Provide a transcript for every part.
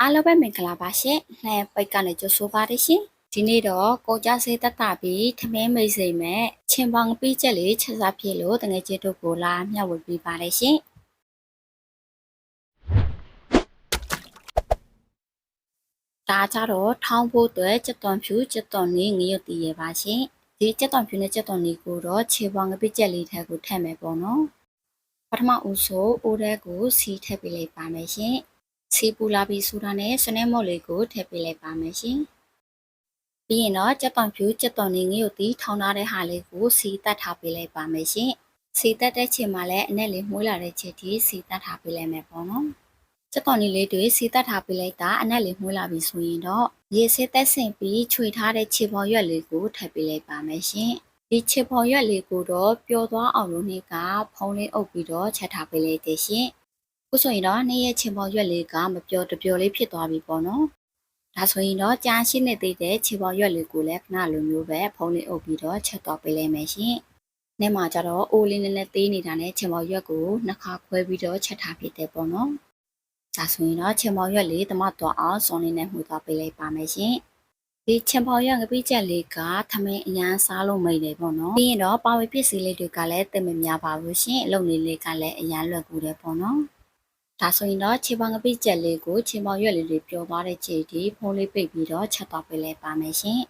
အားလုံးပဲမင်္ဂလာပါရှင်။လှည့်ပိတ်ကနေကြိုဆိုပါရရှင်။ဒီနေ့တော့ကိုကြစေးတက်တာပြီးထမင်းမိတ်စိမ်မဲ့ချင်းပေါင်ပြီးချက်လေးချက်စားဖြစ်လို့တငယ်ချင်းတို့ကိုလာမျှဝေပေးပါရရှင်။ဒါကြတော့ထောင်းဖို့အတွက်ချက်သွန်ဖြူချက်သွန်လေးငရုတ်တည်ရပါရှင်။ဒီချက်သွန်ဖြူနဲ့ချက်သွန်လေးကိုတော့ခြေပေါင်ပြီးချက်လေးထက်ကိုထည့်မယ်ပေါ့နော်။ပထမဦးဆုံးအိုးထဲကိုစီထည့်ပေးလိုက်ပါမယ်ရှင်။စီပူလာပြီးဆိုတာနဲ့စနေမော့လေးကိုထည့်ပေးလိုက်ပါမယ်ရှင်။ပြီးရင်တော့ချက်သွန်ဖြူချက်သွန်နေငရုတ်တီထောင်းထားတဲ့ဟာလေးကိုစီတက်ထားပေးလိုက်ပါမယ်ရှင်။စီတက်တဲ့ချိန်မှာလည်းအနက်လေးမှုလာတဲ့ချိန်ထိစီတက်ထားပေးလိုက်မယ်ပေါ့နော်။ချက်သွန်လေးတွေစီတက်ထားပေးလိုက်တာအနက်လေးမှုလာပြီးဆိုရင်တော့ရေဆေးသက်ဆင်ပြီးခြွေထားတဲ့ခြေပေါ်ရွက်လေးကိုထည့်ပေးလိုက်ပါမယ်ရှင်။ဒီခြေပေါ်ရွက်လေးကိုတော့ပျော်သွားအောင်လို့နေ့ကဖုံးလေးအုပ်ပြီးတော့ချက်ထားပေးလိုက်တယ်ရှင်။ခုဆိုရင်တော့နေ့ရဲ့ခြေပေါ်ရွက်လေးကမပျော်တပျော်လေးဖြစ်သွားပြီပေါ့နော်။ဒါဆိုရင်တော့ကြာရှိနေသေးတဲ့ခြေပေါ်ရွက်လေးကိုလည်းခဏလိုမျိုးပဲဖုံးလေးအုပ်ပြီးတော့ချက်တော့ပေးလိုက်မယ်ရှင်။နေ့မှာကျတော့အိုးလေးနဲ့သေးနေတာနဲ့ခြေပေါ်ရွက်ကိုနှစ်ခါခွဲပြီးတော့ချက်ထားဖြစ်တယ်ပေါ့နော်။ဒါဆိုရင်တော့ခြေပေါ်ရွက်လေးတမတော့အောင်စုံလေးနဲ့မှုတော့ပေးလိုက်ပါမယ်ရှင်။ဒီခြေပေါ်ရွက်ငပိချက်လေးကထမင်းအရန်စားလို့မိတယ်ပေါ့နော်။ပြီးရင်တော့ပါဝေပစ္စည်းလေးတွေကလည်းတိတ်မများပါဘူးရှင်။အလုပ်လေးကလည်းအရန်လွယ်ကူတယ်ပေါ့နော်။ဒါဆိုရင်တော့ခြေပေါင်ငပိချက်လေးကိုခြေပေါင်ရွက်လေးတွေပျော်သွားတဲ့ခြေဒီဖုံးလေးပိတ်ပြီးတော့ချက်သွားပေးလိုက်ပါမယ်ရှင်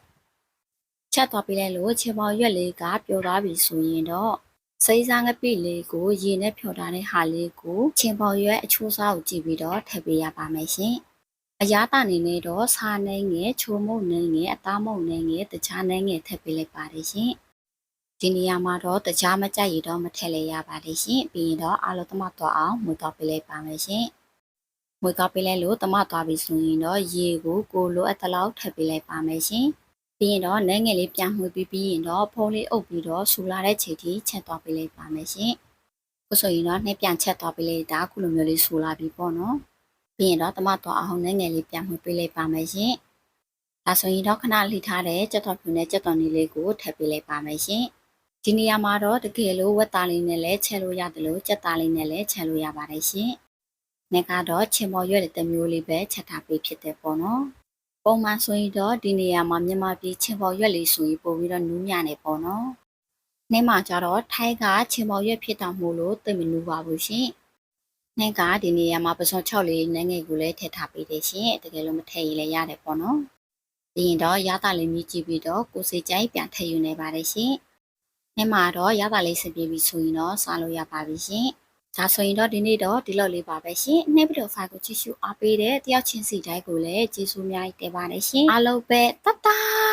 ။ချက်သွားပေးလိုက်လို့ခြေပေါင်ရွက်လေးကပျော်သွားပြီဆိုရင်တော့စိမ်းစားငပိလေးကိုရေနဲ့ဖြော်ထားတဲ့ဟာလေးကိုခြေပေါင်ရွက်အချိုးစားကိုကြည့်ပြီးတော့ထည့်ပေးရပါမယ်ရှင်။အရာတအနေနဲ့တော့စားနှင်းငယ်ချိုမုတ်နှင်းငယ်အသားမုတ်နှင်းငယ်တခြားနှင်းငယ်ထည့်ပေးလိုက်ပါတယ်ရှင်။ဒီနေရာမှာတော့တခြားမကြိုက်ရတော့မထည့်လိုက်ရပါတယ်ရှင်။ပြီးရင်တော့အားလုံးတမတော့အောင်မှုတော့ပေးလိုက်ပါမယ်ရှင်။မှုတော့ပေးလိုက်လို့တမတော့ပြီဆိုရင်တော့ရေကိုလိုအပ်တဲ့လောက်ထည့်ပေးလိုက်ပါမယ်ရှင်။ပြီးရင်တော့နှဲငယ်လေးပြန်မှုပြီးရင်တော့ဖုံးလေးအုပ်ပြီးတော့ဆူလာတဲ့ချိန်ထိချက်တော့ပေးလိုက်ပါမယ်ရှင်။ခုဆိုရင်တော့နှဲပြန်ချက်တော့ပေးလိုက်တာခုလိုမျိုးလေးဆူလာပြီပေါ့နော်။ပြီးရင်တော့တမတော့အောင်နှဲငယ်လေးပြန်မှုပေးလိုက်ပါမယ်ရှင်။ဒါဆိုရင်တော့ခဏလှိထားတဲ့ကြက်တော်ဖြူနဲ့ကြက်တော်နီလေးကိုထည့်ပေးလိုက်ပါမယ်ရှင်။ဒီနေရာမှာတော့တကယ်လို့ဝက်သားလေးနဲ့လည်းချက်လို့ရတယ်လို့ကြက်သားလေးနဲ့လည်းချက်လို့ရပါတယ်ရှင်။နေ့ကတော့ချင်မော်ရွက်တဲ့မျိုးလေးပဲချက်ထားပေးဖြစ်တယ်ပေါ့နော်။ပုံမှန်ဆိုရင်တော့ဒီနေရာမှာမြန်မာပြည်ချင်မော်ရွက်လေးဆိုရင်ပို့ပြီးတော့နူးညံ့နေပေါ့နော်။နေ့မှာကျတော့ထိုင်းကချင်မော်ရွက်ဖြစ်တာမို့လို့သိမနူးပါဘူးရှင်။နေ့ကဒီနေရာမှာပစုံ6လေးနှဲငယ်ကိုလည်းထည့်ထားပေးတယ်ရှင်။တကယ်လို့မထည့်ရင်လည်းရတယ်ပေါ့နော်။ပြီးရင်တော့ရတာလေးမြည်ကြည့်ပြီးတော့ကိုစိတ်ကြိုက်ပြန်ထည့်ယူနေပါတယ်ရှင်။နေ့မှာတော့ရတာလေးစပြည့်ပြီးဆိုရင်တော့စားလို့ရပါပြီရှင်။ဒါဆိုရင်တော့ဒီနေ့တော့ဒီလောက်လေးပါပဲရှင်။နေ့ဗီဒီယိုဖိုင်ကိုကြည့်ရှုအားပေးတဲ့တယောက်ချင်းစီတိုင်းကိုလည်းကျေးဇူးများတင်ပါတယ်ရှင်။အားလုံးပဲတတ်တာ